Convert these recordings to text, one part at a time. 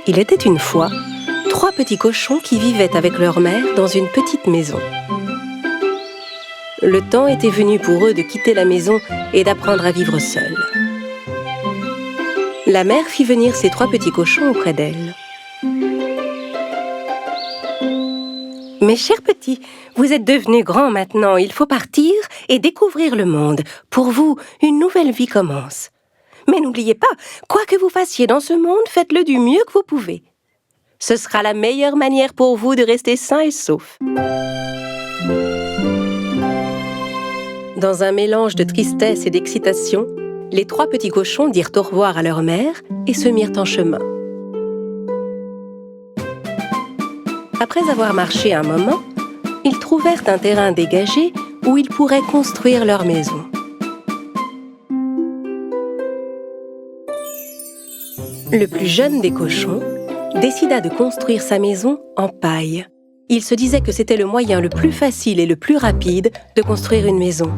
Il était une fois 3 petits cochons qui vivaient avec leur mère dans une petite maison. Le temps était venu pour eux de quitter la maison et d'apprendre à vivre seuls. La mère fit venir ses 3 petits cochons auprès d'elle. « Mes chers petits, vous êtes devenus grands maintenant, il faut partir et découvrir le monde. Pour vous, une nouvelle vie commence. Mais n'oubliez pas, quoi que vous fassiez dans ce monde, faites-le du mieux que vous pouvez. Ce sera la meilleure manière pour vous de rester sains et saufs. » Dans un mélange de tristesse et d'excitation, les 3 petits cochons dirent au revoir à leur mère et se mirent en chemin. Après avoir marché un moment, ils trouvèrent un terrain dégagé où ils pourraient construire leur maison. Le plus jeune des cochons décida de construire sa maison en paille. Il se disait que c'était le moyen le plus facile et le plus rapide de construire une maison,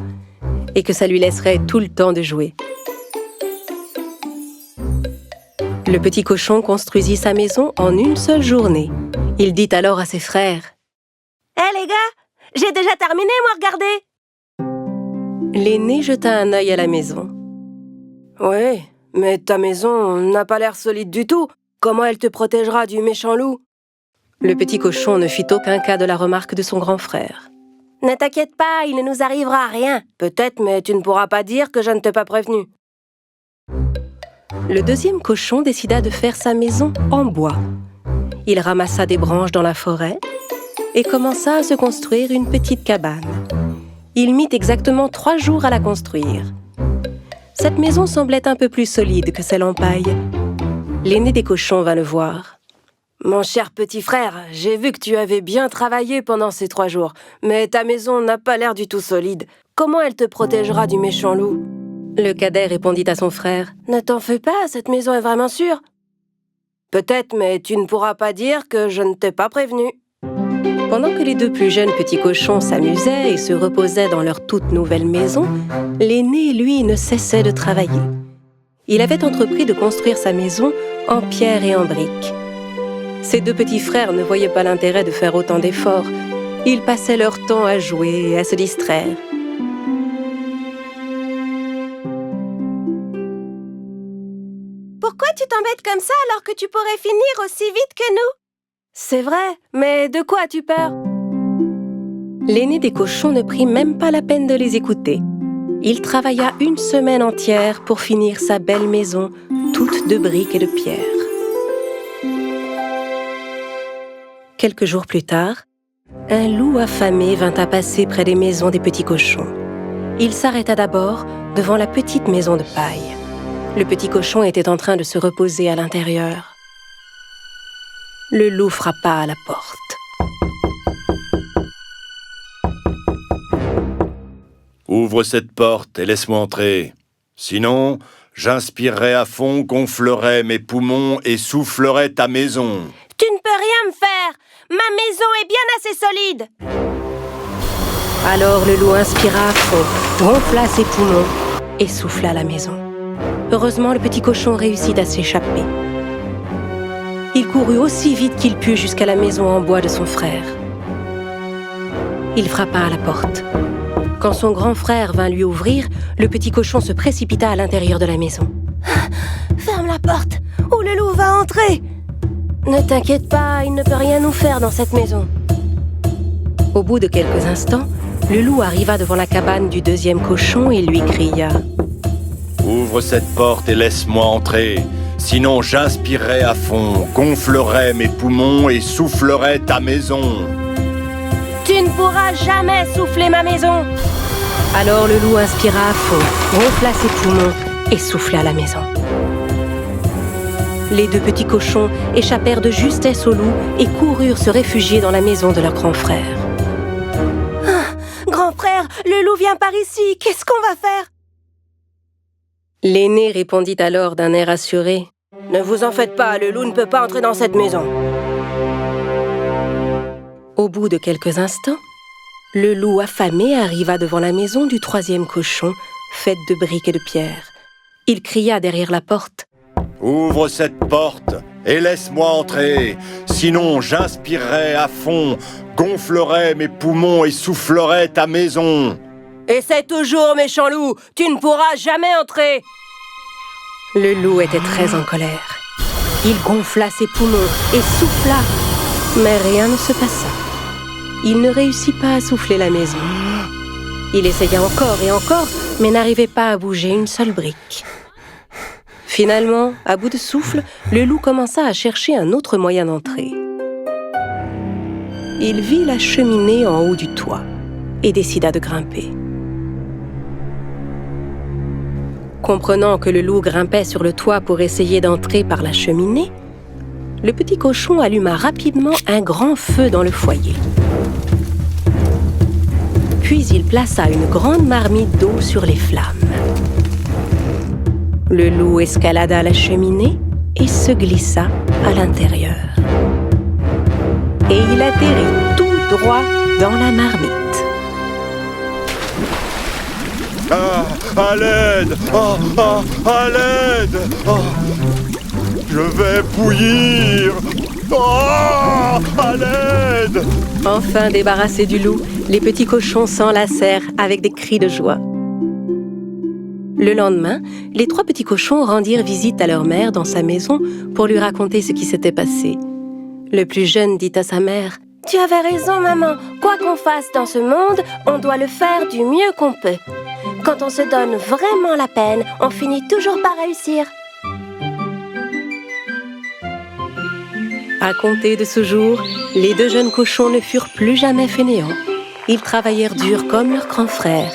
et que ça lui laisserait tout le temps de jouer. Le petit cochon construisit sa maison en une seule journée. Il dit alors à ses frères: « Hé les gars, j'ai déjà terminé, moi, regardez !» L'aîné jeta un œil à la maison. « Oui, mais ta maison n'a pas l'air solide du tout. Comment elle te protégera du méchant loup ?» Le petit cochon ne fit aucun cas de la remarque de son grand frère. « Ne t'inquiète pas, il ne nous arrivera rien. Peut-être, mais tu ne pourras pas dire que je ne t'ai pas prévenu. » Le deuxième cochon décida de faire sa maison en bois. Il ramassa des branches dans la forêt et commença à se construire une petite cabane. Il mit exactement 3 jours à la construire. Cette maison semblait un peu plus solide que celle en paille. L'aîné des cochons vint le voir. « Mon cher petit frère, j'ai vu que tu avais bien travaillé pendant ces 3 jours, mais ta maison n'a pas l'air du tout solide. Comment elle te protégera du méchant loup ?» Le cadet répondit à son frère. « Ne t'en fais pas, cette maison est vraiment sûre. »« Peut-être, mais tu ne pourras pas dire que je ne t'ai pas prévenu. » Pendant que les 2 plus jeunes petits cochons s'amusaient et se reposaient dans leur toute nouvelle maison, l'aîné, lui, ne cessait de travailler. Il avait entrepris de construire sa maison en pierre et en briques. Ses 2 petits frères ne voyaient pas l'intérêt de faire autant d'efforts. Ils passaient leur temps à jouer et à se distraire. Pourquoi tu t'embêtes comme ça alors que tu pourrais finir aussi vite que nous? C'est vrai, mais de quoi as-tu peur? L'aîné des cochons ne prit même pas la peine de les écouter. Il travailla 1 semaine entière pour finir sa belle maison, toute de briques et de pierre. Quelques jours plus tard, un loup affamé vint à passer près des maisons des petits cochons. Il s'arrêta d'abord devant la petite maison de paille. Le petit cochon était en train de se reposer à l'intérieur. Le loup frappa à la porte. « Ouvre cette porte et laisse-moi entrer. Sinon, j'inspirerai à fond, gonflerai mes poumons et soufflerai ta maison. » « Tu ne peux rien me faire! Ma maison est bien assez solide !» Alors le loup inspira à fond, gonfla ses poumons et souffla la maison. Heureusement, le petit cochon réussit à s'échapper. Il courut aussi vite qu'il put jusqu'à la maison en bois de son frère. Il frappa à la porte. Quand son grand frère vint lui ouvrir, le petit cochon se précipita à l'intérieur de la maison. « Ferme la porte, ou le loup va entrer !»« Ne t'inquiète pas, il ne peut rien nous faire dans cette maison. » Au bout de quelques instants, le loup arriva devant la cabane du deuxième cochon et lui cria « Ouvre cette porte et laisse-moi entrer. Sinon, j'inspirerai à fond, gonflerai mes poumons et soufflerai ta maison. » « Tu ne pourras jamais souffler ma maison !» Alors le loup inspira à fond, gonfla ses poumons et souffla la maison. Les 2 petits cochons échappèrent de justesse au loup et coururent se réfugier dans la maison de leur grand frère. « Ah, grand frère, le loup vient par ici, qu'est-ce qu'on va faire ?» L'aîné répondit alors d'un air assuré. « Ne vous en faites pas, le loup ne peut pas entrer dans cette maison. » Au bout de quelques instants, le loup affamé arriva devant la maison du 3e cochon, faite de briques et de pierre. Il cria derrière la porte. « Ouvre cette porte et laisse-moi entrer. Sinon, j'inspirerai à fond, gonflerai mes poumons et soufflerai ta maison. Essaie toujours, méchant loup, tu ne pourras jamais entrer. Le loup était très en colère. Il gonfla ses poumons et souffla, mais rien ne se passa. Il ne réussit pas à souffler la maison. Il essaya encore et encore, mais n'arrivait pas à bouger une seule brique. Finalement, à bout de souffle, le loup commença à chercher un autre moyen d'entrer. Il vit la cheminée en haut du toit et décida de grimper. Comprenant que le loup grimpait sur le toit pour essayer d'entrer par la cheminée, le petit cochon alluma rapidement un grand feu dans le foyer. Puis il plaça une grande marmite d'eau sur les flammes. Le loup escalada la cheminée et se glissa à l'intérieur. Et il atterrit tout droit dans la marmite. Ah, à l'aide! À l'aide! Je vais bouillir! À l'aide! Enfin débarrassés du loup, les petits cochons s'enlacèrent avec des cris de joie. Le lendemain, les 3 petits cochons rendirent visite à leur mère dans sa maison pour lui raconter ce qui s'était passé. Le plus jeune dit à sa mère: « Tu avais raison, maman. Quoi qu'on fasse dans ce monde, on doit le faire du mieux qu'on peut. Quand on se donne vraiment la peine, on finit toujours par réussir. » À compter de ce jour, les 2 jeunes cochons ne furent plus jamais fainéants. Ils travaillèrent dur comme leurs grands frères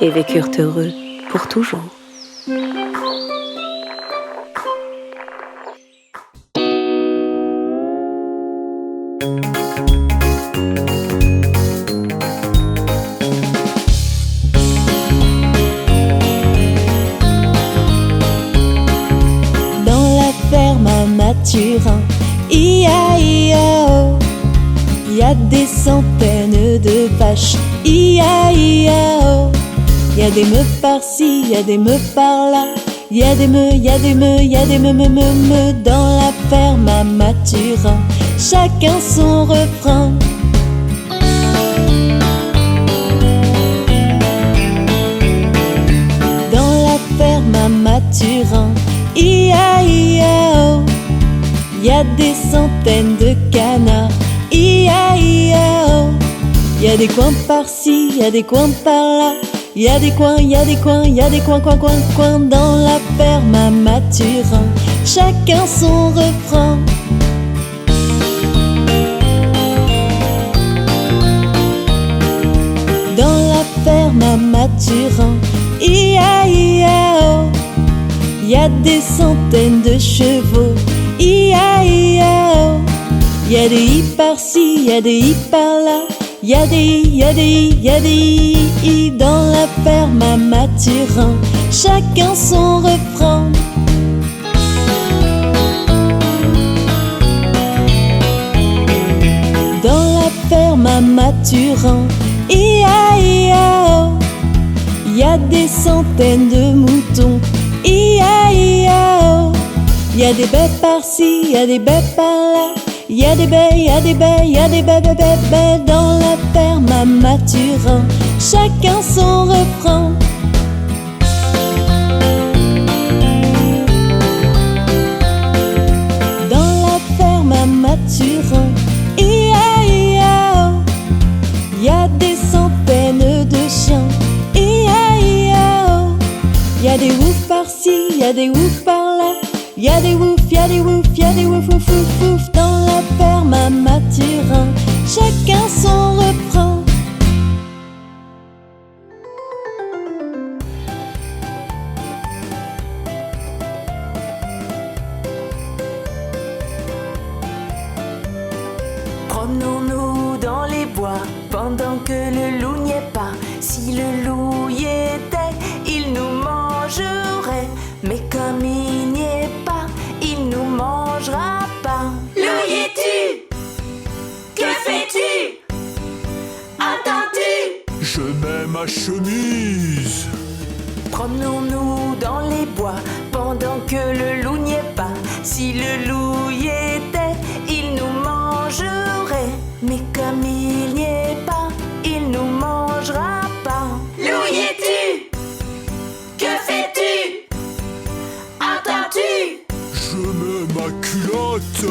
et vécurent heureux pour toujours. Dans la ferme à Mathurin, I-A-I-A-O, y a des centaines de vaches, I-A-I-A-O. Y a des meufs par-ci, y a des meufs par-là, y a des me, y a des me, y a des me dans la ferme à Mathurin, chacun son refrain. Dans la ferme à Mathurin, I-A-I-A-O, y a des centaines de canards, I-A-I-A-O. Y a des coins par-ci, y a des coins par-là, y a des coins, y a des coins, y a des coins dans la ferme à Mathurin, chacun son refrain. Dans la ferme à Mathurin, I-A-I-A-O, y a des centaines de chevaux, I-A-I-A-O. Y a des i par-ci, y a des i par-là, y a des i, y a des i, y a des i dans la ferme à Mathurin, chacun son refrain. Dans la ferme à Mathurin, I-A-I-A-O, y a des centaines de moutons, I-A-I-A-O. Y a des baies par-ci, y a des baies par-là, y a des baies, y a des baies, y a des baies dans la ferme à Mathurin, chacun son refrain. Dans la ferme à Mathurin, I-A-I-A-O, y a des centaines de chiens, I-A-I-A-O. Y a des oufs par-ci, y a des oufs par-là, y a des oufs, y a des oufs, y a des ouf, ouf, ouf, ouf dans la ferme à Mathurin, chacun son refrain. Promenons-nous dans les bois pendant que le loup n'y est pas. Si le loup y était, il nous mangerait. Mais comme il n'y est pas, il nous mangera pas. Loup y es-tu? Que fais-tu? Attends-tu? Je mets ma chemise. Promenons-nous dans les bois pendant que le loup n'y est pas. Si le loup y ma culotte.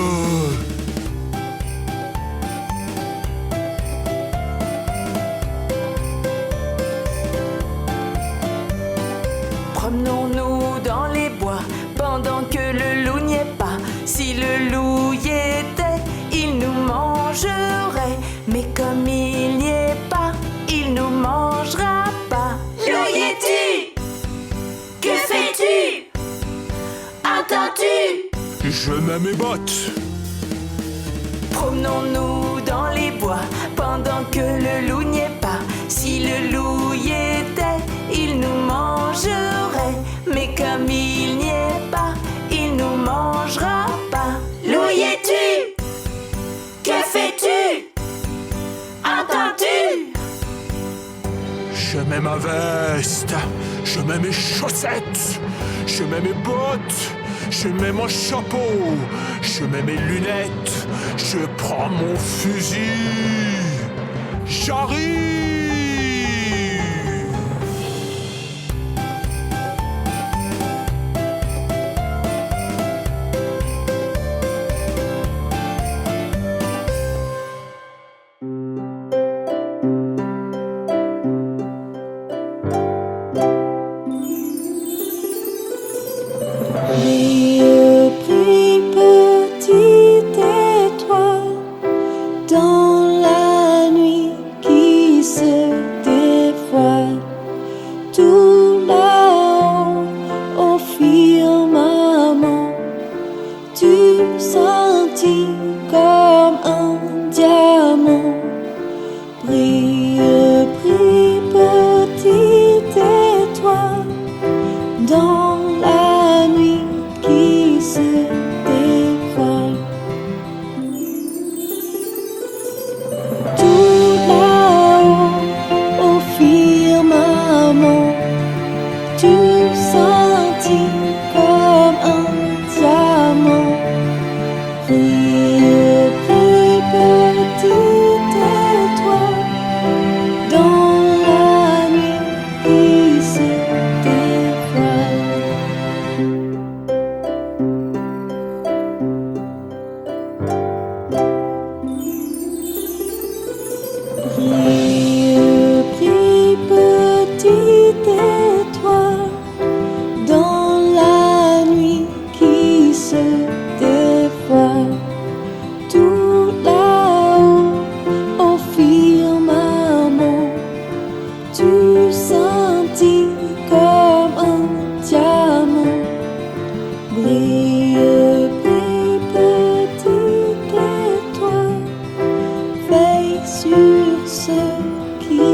Promenons-nous dans les bois pendant que le loup n'y est pas. Si le loup y était, il nous mangerait. Mais comme il n'y est pas, il nous mangera pas. Loup y es-tu? Que fais-tu? Entends-tu? Je mets mes bottes. Promenons-nous dans les bois pendant que le loup n'y est pas. Si le loup y était, il nous mangerait. Mais comme il n'y est pas, il nous mangera pas. Loup y es-tu? Que fais-tu? Entends-tu? Je mets ma veste. Je mets mes chaussettes. Je mets mes bottes. Je mets mon chapeau. Je mets mes lunettes. Je prends mon fusil. J'arrive. Brille, brille, petite étoile, dans la nuit qui se dévoile. Tout là-haut, au firmament, tu sentis comme un diamant. Brille, brille, petite étoile, dans la nuit qui se dévoile. Tout là-haut, au firmament, tu sentis comme un diamant. Brille, brille, petite étoile, dans la nuit qui se dévoile. Brille, brille, petite étoile, dans la nuit qui se dévoile. Tout là-haut, au firmament, tu sentis comme un diamant. Brille, brille, petite étoile, veille sur ce qui